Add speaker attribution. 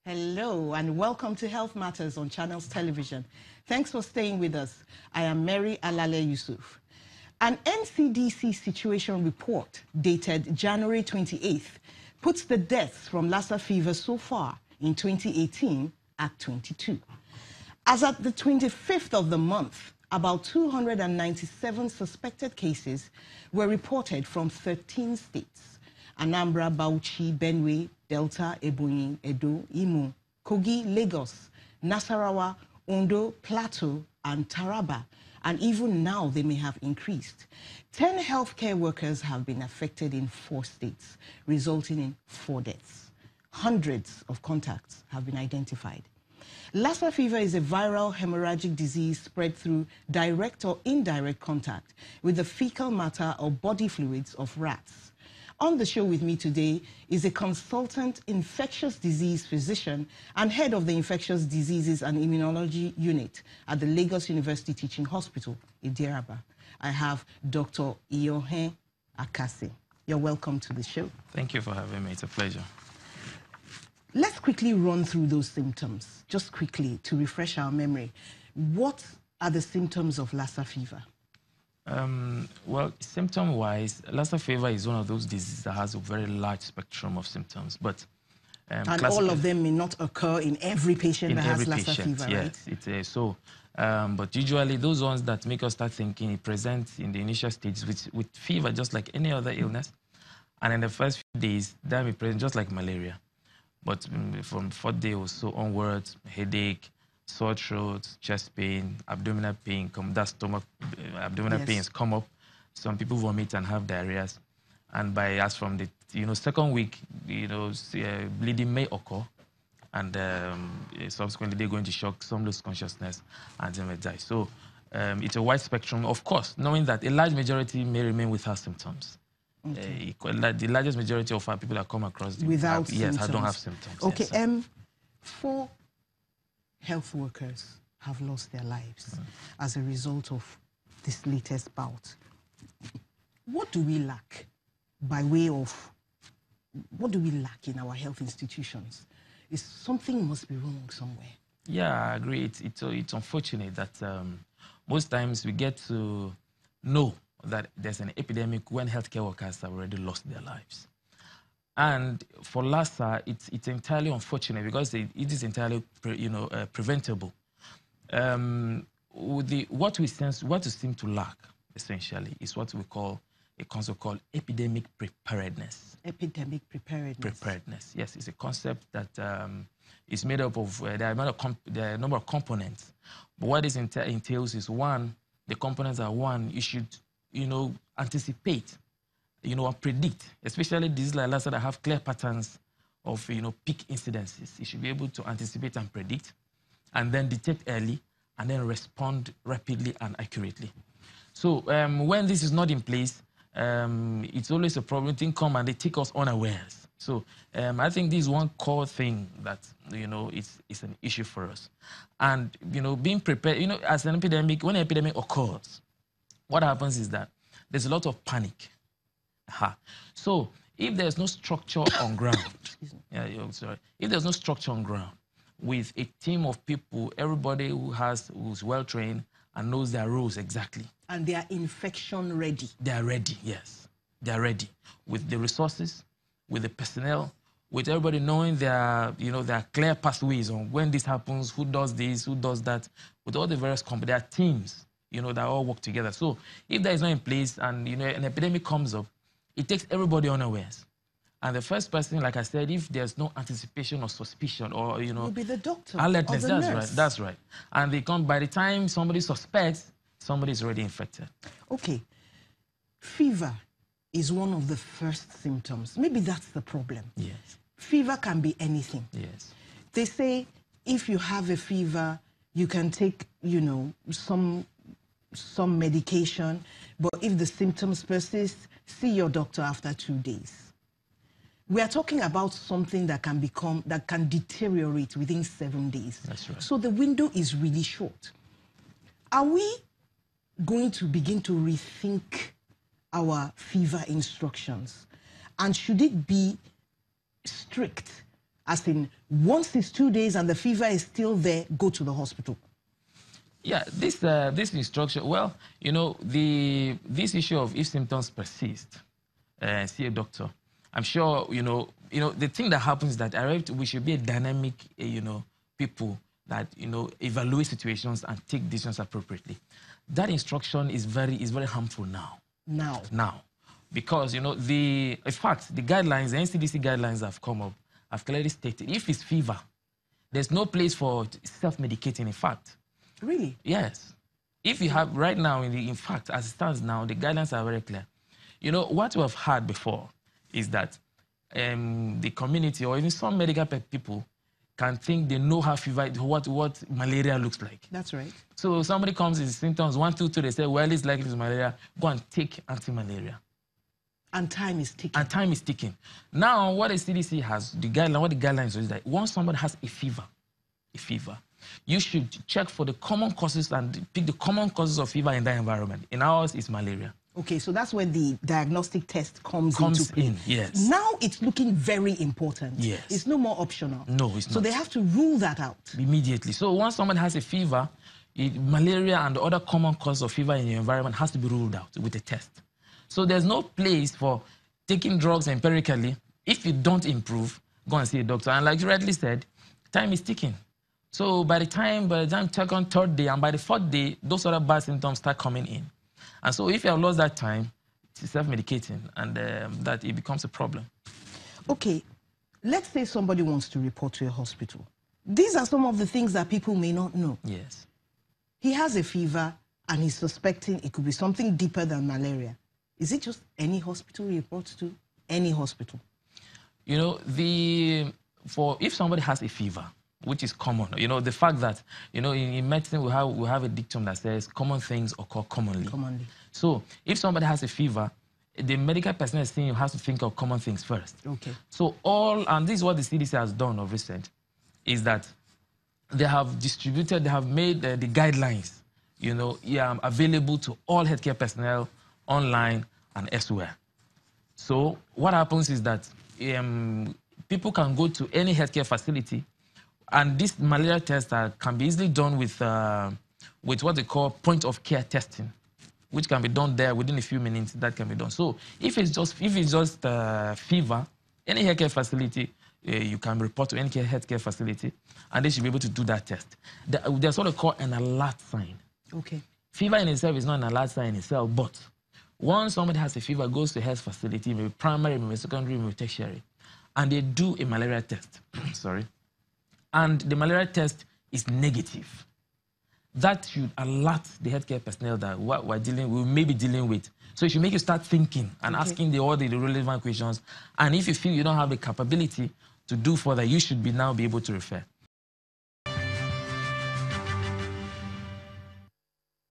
Speaker 1: Hello and welcome to Health Matters on Channels Television. Thanks for staying with us. I am Mary Alale Yusuf. An NCDC situation report dated January 28th puts the deaths from Lassa fever so far in 2018 at 22. As at the 25th of the month, about 297 suspected cases were reported from 13 states: Anambra, Bauchi, Benue, Delta, Ebonyi, Edo, Imo, Kogi, Lagos, Nasarawa, Ondo, Plateau, and Taraba. And even now, they may have increased. 10 healthcare workers have been affected in 4 states, resulting in 4 deaths. Hundreds of contacts have been identified. Lassa fever is a viral hemorrhagic disease spread through direct or indirect contact with the fecal matter or body fluids of rats. On the show with me today is a consultant infectious disease physician and head of the Infectious Diseases and Immunology Unit at the Lagos University Teaching Hospital, Idiraba. I have Dr. Iorhen Akase. You're welcome to the show.
Speaker 2: Thank you for having me. It's a pleasure.
Speaker 1: Let's quickly run through those symptoms, just quickly to refresh our memory. What are the symptoms of Lassa fever?
Speaker 2: Well, symptom-wise, Lassa fever is one of those diseases that has a very large spectrum of symptoms, but
Speaker 1: and all of them may not occur in every patient that has Lassa fever, right?
Speaker 2: Yes, it's so. But usually those ones that make us start thinking, it presents in the initial stages with fever, just like any other illness, and in the first few days, that may present just like malaria. But from 4th day or so onwards, headache, sore throat, chest pain, abdominal pain, that stomach, abdominal pains come up. Some people vomit and have diarrhea. And as from the second week, bleeding may occur, and subsequently they're going to shock, some lose consciousness, and then may die. So it's a wide spectrum, of course, knowing that a large majority may remain without symptoms. Okay. The largest majority of our people that come across
Speaker 1: without symptoms.
Speaker 2: Yes, I don't have symptoms.
Speaker 1: Okay,
Speaker 2: yes,
Speaker 1: 4 health workers have lost their lives as a result of this latest bout. What do we lack by way of, what do we lack in our health institutions? Something must be wrong somewhere.
Speaker 2: Yeah, I agree. It's unfortunate that most times we get to know that there's an epidemic when healthcare workers have already lost their lives. And for Lassa, it's entirely unfortunate because it is entirely preventable. What we seem to lack essentially is what we call a concept called epidemic preparedness.
Speaker 1: Epidemic preparedness.
Speaker 2: Preparedness. Yes, it's a concept that is made up of there are a number of components. But what this entails is one. The components are one. You should anticipate. Or predict, especially diseases like Lassa that have clear patterns of, peak incidences. You should be able to anticipate and predict, and then detect early, and then respond rapidly and accurately. So when this is not in place, it's always a problem. Things come and they take us unawares. So I think this is one core thing that, is an issue for us. And, being prepared, as an epidemic, when an epidemic occurs, what happens is that there's a lot of panic. So if there's no structure on ground, if there's no structure on ground with a team of people, everybody who's well trained and knows their roles exactly,
Speaker 1: and they are infection ready.
Speaker 2: They are ready, yes, they are ready with the resources, with the personnel, with everybody knowing there are clear pathways on when this happens, who does this, who does that, with all the various companies, there are teams, that all work together. So if that is not in place and an epidemic comes up, it takes everybody unawares. And the first person, like I said, if there's no anticipation or suspicion or,
Speaker 1: will be the doctor
Speaker 2: alertness,
Speaker 1: or the nurse.
Speaker 2: That's right. And they come, by the time somebody suspects, somebody is already infected.
Speaker 1: Okay. Fever is one of the first symptoms. Maybe that's the problem.
Speaker 2: Yes.
Speaker 1: Fever can be anything.
Speaker 2: Yes.
Speaker 1: They say if you have a fever, you can take, some medication, but if the symptoms persist, see your doctor after 2 days. We are talking about something that can deteriorate within 7 days.
Speaker 2: That's right.
Speaker 1: So the window is really short. Are we going to begin to rethink our fever instructions? And should it be strict As in, once it's 2 days and the fever is still there, go to the hospital.
Speaker 2: Yeah, this instruction, well, you know, this issue of if symptoms persist, see a doctor. I'm sure, you know, the thing that happens is that we should be a dynamic, people that, evaluate situations and take decisions appropriately. That instruction is very harmful now. Now. Because, in fact, the guidelines, the NCDC guidelines have come up, have clearly stated, if it's fever, there's no place for self-medicating, in fact.
Speaker 1: Really?
Speaker 2: Yes. If you have, right now, in fact, as it stands now, the guidelines are very clear. You know, what we have had before is that the community or even some medical people can think they know how fever, what malaria looks like.
Speaker 1: That's right.
Speaker 2: So somebody comes with symptoms, 1, 2, 3, they say, well, it's likely it's malaria, go and take anti-malaria.
Speaker 1: And time is ticking.
Speaker 2: And time is ticking. Now, what the CDC has, what the guidelines is that once somebody has a fever, you should check for the common causes and pick the common causes of fever in that environment. In ours, it's malaria.
Speaker 1: Okay, so that's when the diagnostic test comes into play.
Speaker 2: Yes.
Speaker 1: Now it's looking very important.
Speaker 2: Yes.
Speaker 1: It's no more optional.
Speaker 2: No, it's not.
Speaker 1: So they have to rule that out.
Speaker 2: Immediately. So once someone has a fever, malaria and the other common causes of fever in your environment has to be ruled out with a test. So there's no place for taking drugs empirically. If you don't improve, go and see a doctor. And like you rightly said, time is ticking. So by the time second, third day, and by the fourth day, those other bad symptoms start coming in. And so if you have lost that time, it's self-medicating, and that it becomes a problem.
Speaker 1: Okay, let's say somebody wants to report to a hospital. These are some of the things that people may not know.
Speaker 2: Yes.
Speaker 1: He has a fever, and he's suspecting it could be something deeper than malaria. Is it just any hospital he reports to? Any hospital? You know,
Speaker 2: if somebody has a fever, which is common, the fact that, in medicine we have a dictum that says common things occur commonly. So if somebody has a fever, the medical personnel saying you have to think of common things first.
Speaker 1: Okay.
Speaker 2: So and this is what the CDC has done of recent, is that they have made the guidelines, available to all healthcare personnel online and elsewhere. So what happens is that people can go to any healthcare facility, and this malaria test can be easily done with what they call point-of-care testing, which can be done there within a few minutes. That can be done. So if it's just fever, any healthcare facility, you can report to any healthcare facility, and they should be able to do that test. There's what they call an alert sign.
Speaker 1: Okay.
Speaker 2: Fever in itself is not an alert sign in itself, but once somebody has a fever, goes to a health facility, maybe primary, maybe secondary, maybe tertiary, and they do a malaria test. Sorry. And the malaria test is negative. That should alert the healthcare personnel that what we may be dealing with. So it should make you start thinking and asking all the relevant questions. And if you feel you don't have the capability to do further, you should now be able to refer.